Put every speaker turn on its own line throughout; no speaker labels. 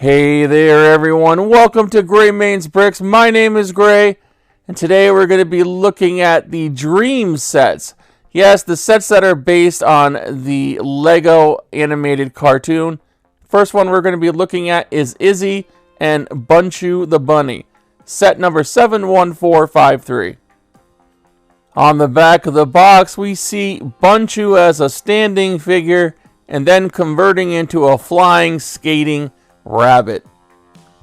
Hey there everyone, welcome to Gray Main's Bricks. My name is Gray, and today we're going to be looking at the Dreamzz sets. Yes, the sets that are based on the LEGO animated cartoon. First one we're going to be looking at is Izzy and Bunchu the Bunny, set number 71453. On the back of the box we see Bunchu as a standing figure and then converting into a flying, skating rabbit.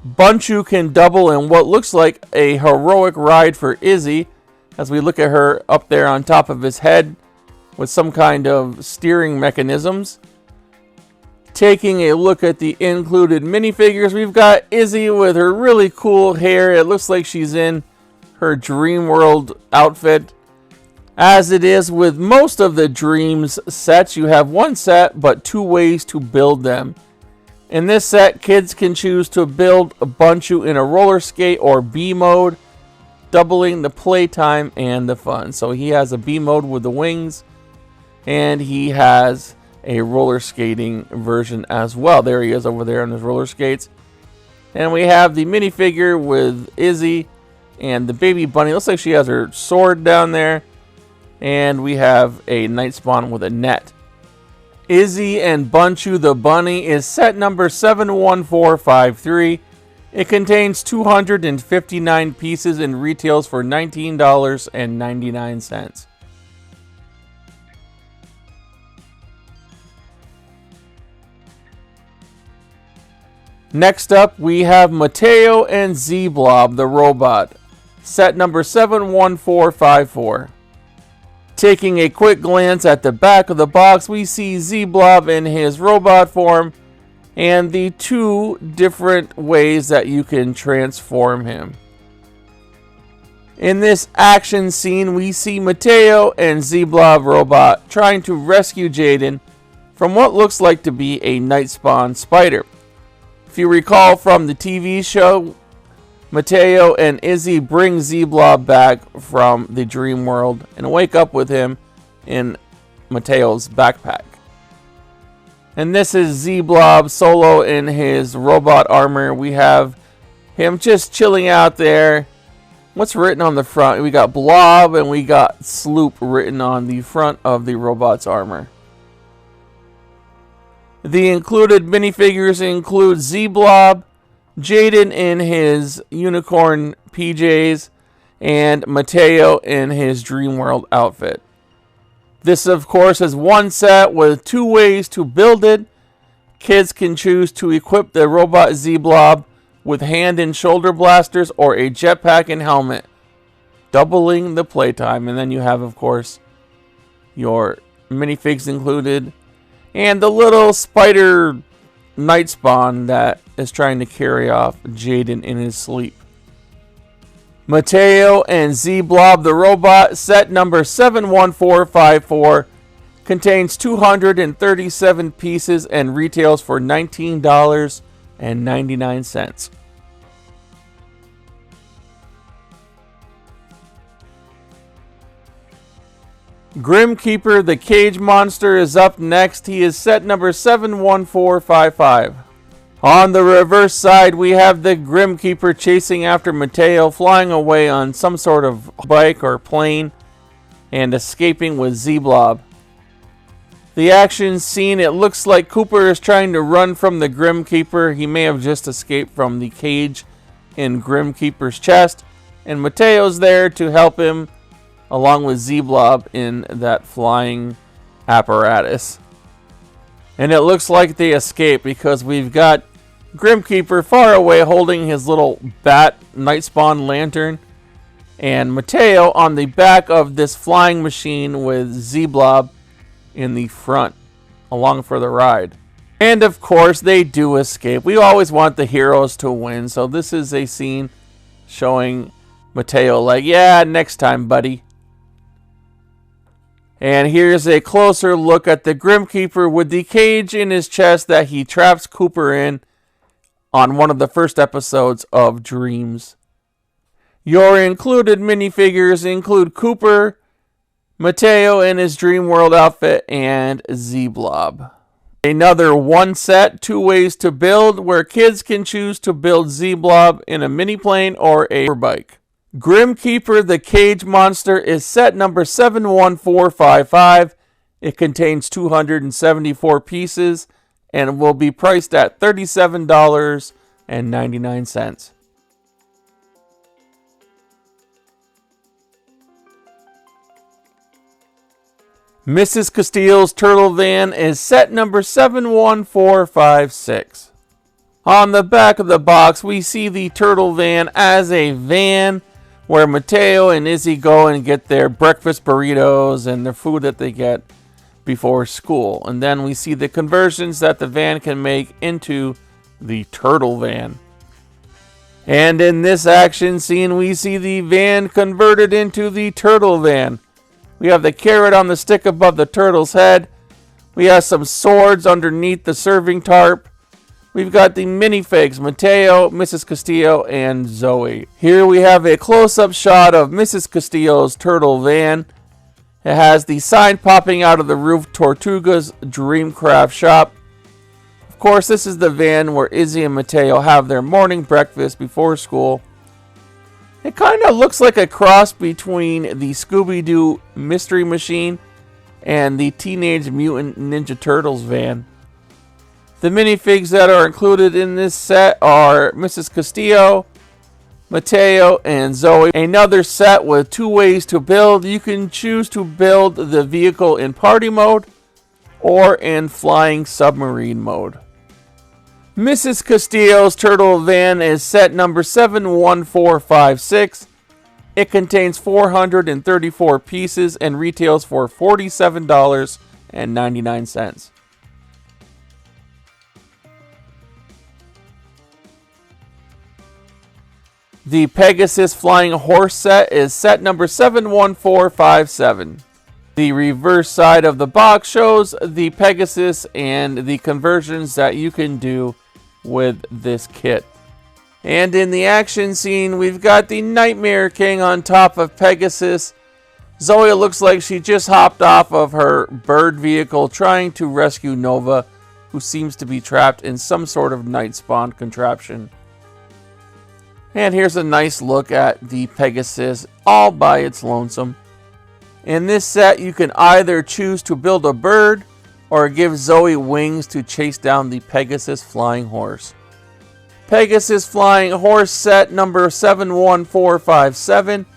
Bunchu can double in what looks like a heroic ride for Izzy as we look at her up there on top of his head with some kind of steering mechanisms. Taking a look at the included minifigures, we've got Izzy with her really cool hair. It looks like she's in her Dream World outfit. As it is with most of the Dreamzz sets, you have one set but two ways to build them. In this set, kids can choose to build a Bunchu in a roller skate or B mode, doubling the playtime and the fun. So he has a B mode with the wings, and he has a roller skating version as well. There he is over there on his roller skates. And we have the minifigure with Izzy and the baby bunny. Looks like she has her sword down there. And we have a night spawn with a net. Izzy and Bunchu the Bunny is set number 71453. It contains 259 pieces and retails for $19.99. Next up, we have Mateo and Z-Blob the robot, set number 71454. Taking a quick glance at the back of the box, we see Z-Blob in his robot form and the two different ways that you can transform him. In this action scene, we see Mateo and Z-Blob robot trying to rescue Jaden from what looks like to be a night spawn spider. If you recall from the TV show, Mateo and Izzy bring Z-Blob back from the dream world and wake up with him in Mateo's backpack. And this is Z-Blob solo in his robot armor. We have him just chilling out there. What's written on the front? We got Blob and we got Sloop written on the front of the robot's armor. The included minifigures include Z-Blob, Jaden in his unicorn PJs, and Mateo in his Dream World outfit. This, of course, is one set with two ways to build it. Kids can choose to equip the robot Z-Blob with hand and shoulder blasters or a jetpack and helmet, doubling the playtime. And then you have, of course, your minifigs included, and the little spider night spawn that is trying to carry off Jaden in his sleep. Mateo and Z-Blob the robot, set number 71454, contains 237 pieces and retails for $19.99. Grimkeeper the Cage Monster is up next. He is set number 71455. On the reverse side, we have the Grimkeeper chasing after Mateo, flying away on some sort of bike or plane, and escaping with Z-Blob. The action scene, it looks like Cooper is trying to run from the Grimkeeper. He may have just escaped from the cage in Grimkeeper's chest, and Mateo's there to help him, along with Z-Blob in that flying apparatus. And it looks like they escape because we've got Grimkeeper far away holding his little bat night spawn lantern, and Mateo on the back of this flying machine with Z-Blob in the front along for the ride. And of course they do escape. We always want the heroes to win, so this is a scene showing Mateo like, yeah, next time, buddy. And here's a closer look at the Grimkeeper with the cage in his chest that he traps Cooper in on one of the first episodes of Dreamzz. Your included minifigures include Cooper, Mateo in his Dream World outfit, and Z-Blob. Another one set, 2 ways to build, where kids can choose to build Z-Blob in a mini plane or a bike. Grim Keeper the Cage Monster is set number 71455. It contains 274 pieces and will be priced at $37.99. Mrs. Castillo's Turtle Van is set number 71456. On the back of the box, we see the Turtle Van as a van where Mateo and Izzy go and get their breakfast burritos and their food that they get before school. And then we see the conversions that the van can make into the Turtle Van. And in this action scene, we see the van converted into the Turtle Van. We have the carrot on the stick above the turtle's head. We have some swords underneath the serving tarp. We've got the minifigs, Mateo, Mrs. Castillo, and Zoe. Here we have a close-up shot of Mrs. Castillo's turtle van. It has the sign popping out of the roof, Tortuga's Dreamcraft Shop. Of course, this is the van where Izzy and Mateo have their morning breakfast before school. It kind of looks like a cross between the Scooby-Doo Mystery Machine and the Teenage Mutant Ninja Turtles van. The minifigs that are included in this set are Mrs. Castillo, Mateo, and Zoe. Another set with 2 ways to build. You can choose to build the vehicle in party mode or in flying submarine mode. Mrs. Castillo's Turtle Van is set number 71456. It contains 434 pieces and retails for $47.99. The Pegasus Flying Horse set is set number 71457. The reverse side of the box shows the Pegasus and the conversions that you can do with this kit. And in the action scene, we've got the Nightmare King on top of Pegasus. Zoe looks like she just hopped off of her bird vehicle trying to rescue Nova, who seems to be trapped in some sort of night spawn contraption. And here's a nice look at the Pegasus all by its lonesome. In this set, you can either choose to build a bird or give Zoe wings to chase down the Pegasus Flying Horse. Pegasus Flying Horse set number 71457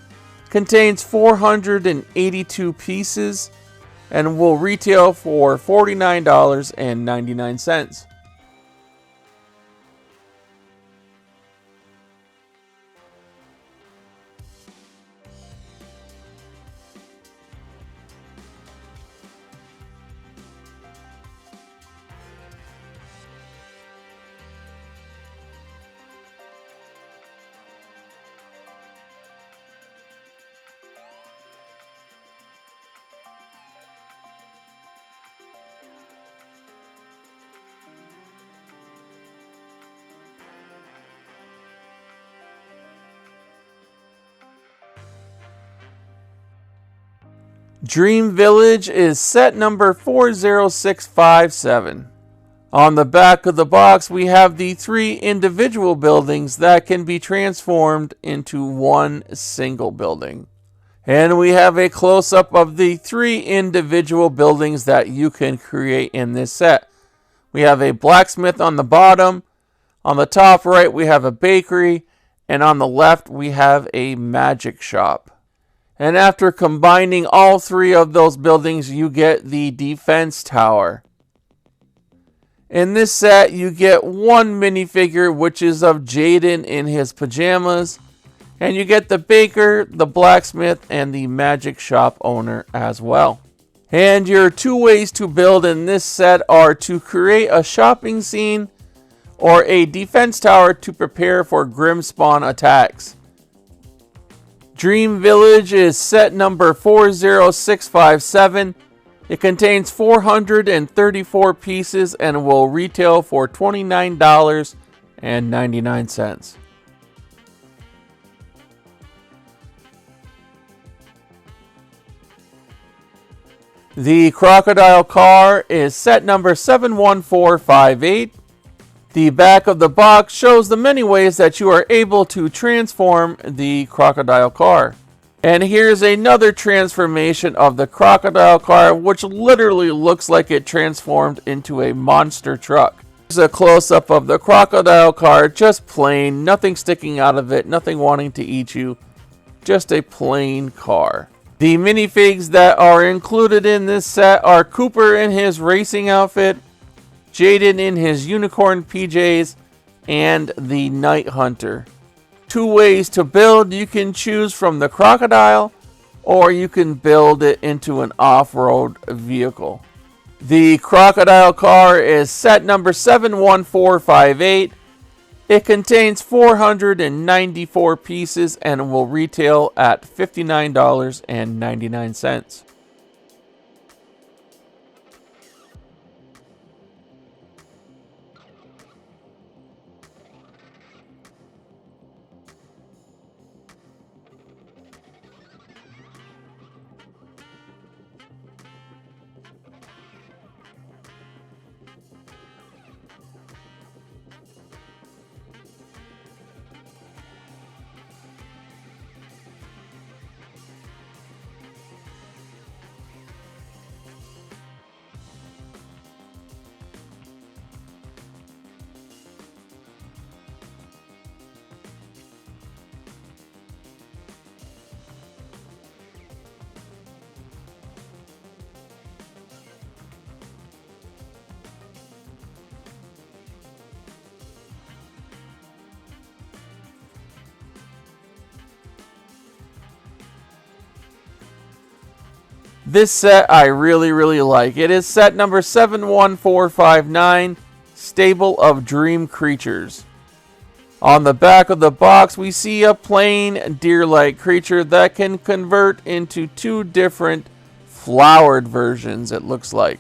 contains 482 pieces and will retail for $49.99. Dream Village is set number 40657. On the back of the box, we have the 3 individual buildings that can be transformed into one single building. And we have a close-up of the 3 individual buildings that you can create in this set. We have a blacksmith on the bottom. On the top right, we have a bakery. And on the left, we have a magic shop. And after combining all 3 of those buildings, you get the defense tower. In this set, you get one minifigure, which is of Jaden in his pajamas. And you get the baker, the blacksmith, and the magic shop owner as well. And your 2 ways to build in this set are to create a shopping scene or a defense tower to prepare for grim spawn attacks. Dream Village is set number 40657. It contains 434 pieces and will retail for $29.99. The crocodile car is set number 71458. The back of the box shows the many ways that you are able to transform the crocodile car. And here's another transformation of the crocodile car, which literally looks like it transformed into a monster truck. Here's a close-up of the crocodile car, just plain, nothing sticking out of it, nothing wanting to eat you, just a plain car. The minifigs that are included in this set are Cooper in his racing outfit, Jaden in his unicorn PJs, and the Night Hunter. 2 ways to build. You can choose from the crocodile, or you can build it into an off-road vehicle. The crocodile car is set number 71458. It contains 494 pieces and will retail at $59.99. This set I really like. It is set number 71459, Stable of Dream Creatures. On the back of the box, we see a plain deer-like creature that can convert into 2 different flowered versions, it looks like.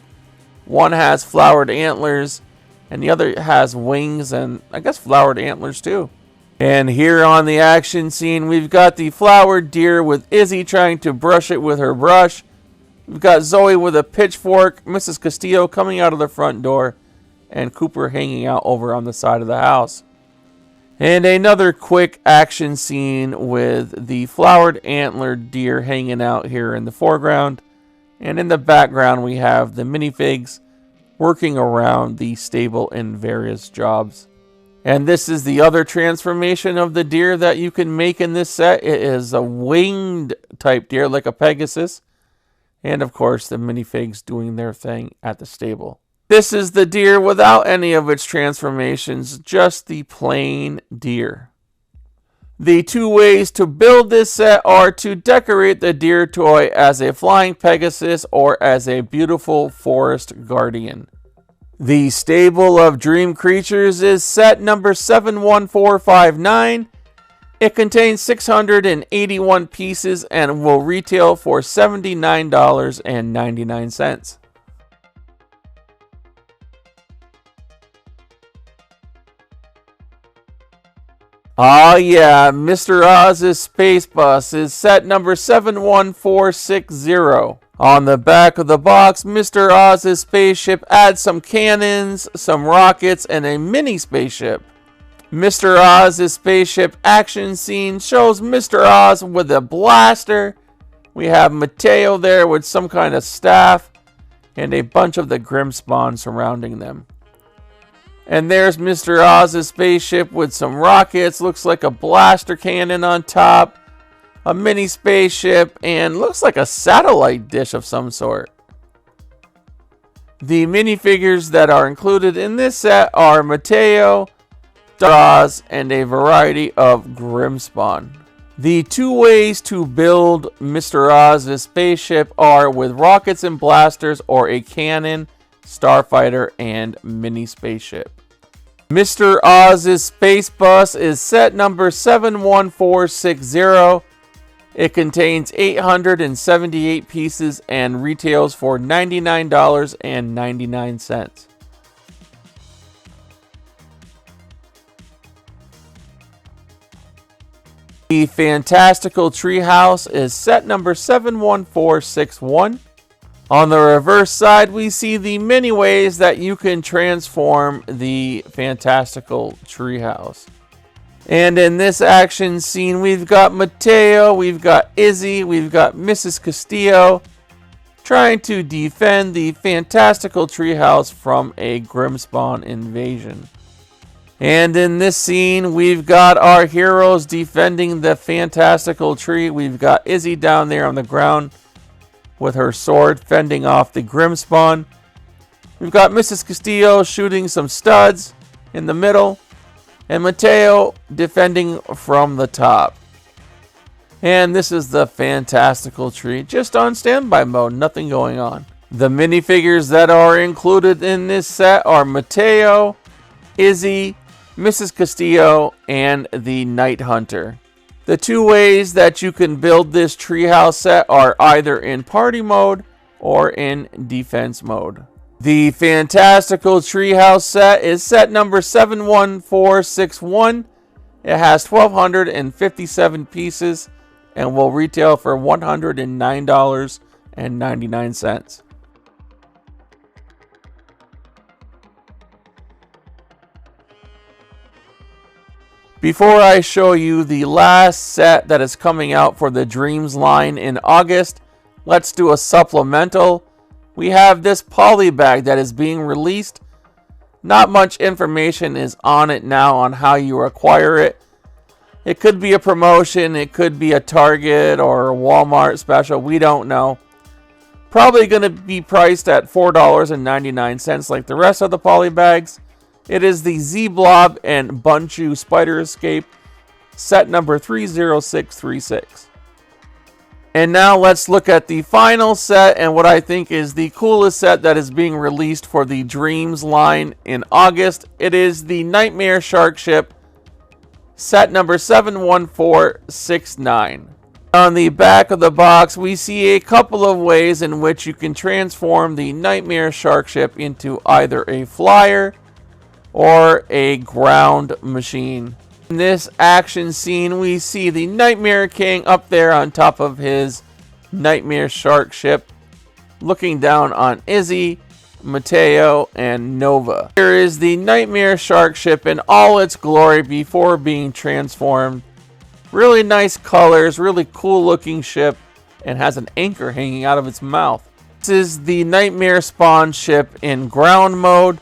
One has flowered antlers, and the other has wings and I guess flowered antlers too. And here on the action scene, we've got the flowered deer with Izzy trying to brush it with her brush. We've got Zoe with a pitchfork, Mrs. Castillo coming out of the front door, and Cooper hanging out over on the side of the house. And another quick action scene with the flowered antlered deer hanging out here in the foreground. And in the background we have the minifigs working around the stable in various jobs. And this is the other transformation of the deer that you can make in this set. It is a winged type deer like a Pegasus. And of course the minifigs doing their thing at the stable. This is the deer without any of its transformations, just the plain deer. The 2 ways to build this set are to decorate the deer toy as a flying Pegasus or as a beautiful forest guardian. The Stable of Dream Creatures is set number 71459. It contains 681 pieces and will retail for $79.99. Oh yeah, Mr.oz's Space Bus is set number 71460. On the back of the box, Mr.oz's spaceship adds some cannons, some rockets, and a mini spaceship. Mr.oz's spaceship action scene shows Mr.oz with a blaster. We have Mateo there with some kind of staff and a bunch of the Grimmspawn surrounding them. And there's Mr.oz's spaceship with some rockets, looks like a blaster cannon on top, a mini spaceship, and looks like a satellite dish of some sort. The minifigures that are included in this set are Mateo, Oz, and a variety of Grimmspawn. The 2 ways to build Mr.oz's spaceship are with rockets and blasters or a cannon, starfighter, and mini spaceship. Mr.oz's Space Bus is set number 71460. It contains 878 pieces and retails for $99.99. The Fantastical Treehouse is set number 71461. On the reverse side, we see the many ways that you can transform the fantastical treehouse. And in this action scene, we've got Mateo, we've got Izzy, we've got Mrs. Castillo trying to defend the fantastical treehouse from a Grimmspawn invasion. And in this scene, we've got our heroes defending the fantastical tree. We've got Izzy down there on the ground with her sword fending off the Grimmspawn. We've got Mrs. Castillo shooting some studs in the middle, and Mateo defending from the top. And this is the fantastical tree, just on standby mode, nothing going on. The minifigures that are included in this set are Mateo, Izzy, Mrs. Castillo, and the Night Hunter. The two ways that you can build this treehouse set are either in party mode or in defense mode. The fantastical treehouse set is set number 71461. It has 1,257 pieces and will retail for $109.99. Before I show you the last set that is coming out for the Dreamzz line in August, let's do a supplemental. We have this poly bag that is being released. Not much information is on it now on how you acquire it. It could be a promotion, it could be a Target or a Walmart special, we don't know. Probably going to be priced at $4.99 like the rest of the poly bags. It is the Z-Blob and Bunchu Spider Escape, set number 30636. And now let's look at the final set and what I think is the coolest set that is being released for the Dreamzz line in August. It is the Nightmare Shark Ship, set number 71469. On the back of the box, we see a couple of ways in which you can transform the Nightmare Shark Ship into either a flyer or a ground machine. In this action scene, we see the Nightmare King up there on top of his Nightmare Shark Ship, looking down on Izzy, Mateo, and Nova. Here is the Nightmare Shark Ship in all its glory before being transformed. Really nice colors, really cool looking ship, and has an anchor hanging out of its mouth. This is the Nightmare Spawn ship in ground mode.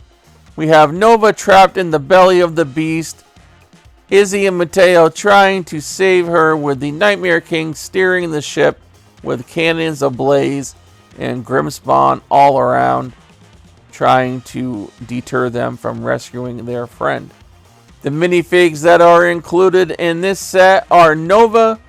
We have Nova trapped in the belly of the beast, Izzy and Mateo trying to save her with the Nightmare King steering the ship with cannons ablaze and Grimmspawn all around trying to deter them from rescuing their friend. The minifigs that are included in this set are Nova,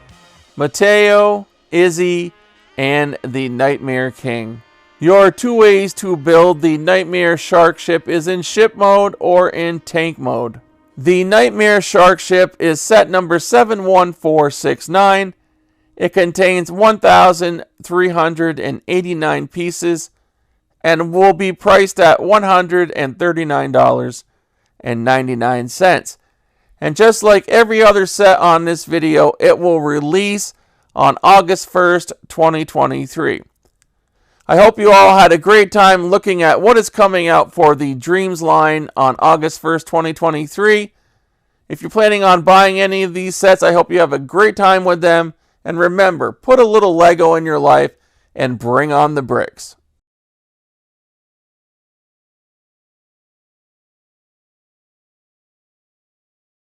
Mateo, Izzy, and the Nightmare King. Your two ways to build the Nightmare Shark Ship is in ship mode or in tank mode. The Nightmare Shark Ship is set number 71469. It contains 1,389 pieces and will be priced at $139.99. And just like every other set on this video, it will release on August 1st, 2023. I hope you all had a great time looking at what is coming out for the Dreamzz line on August 1st, 2023. If you're planning on buying any of these sets, I hope you have a great time with them. And remember, put a little Lego in your life and bring on the bricks.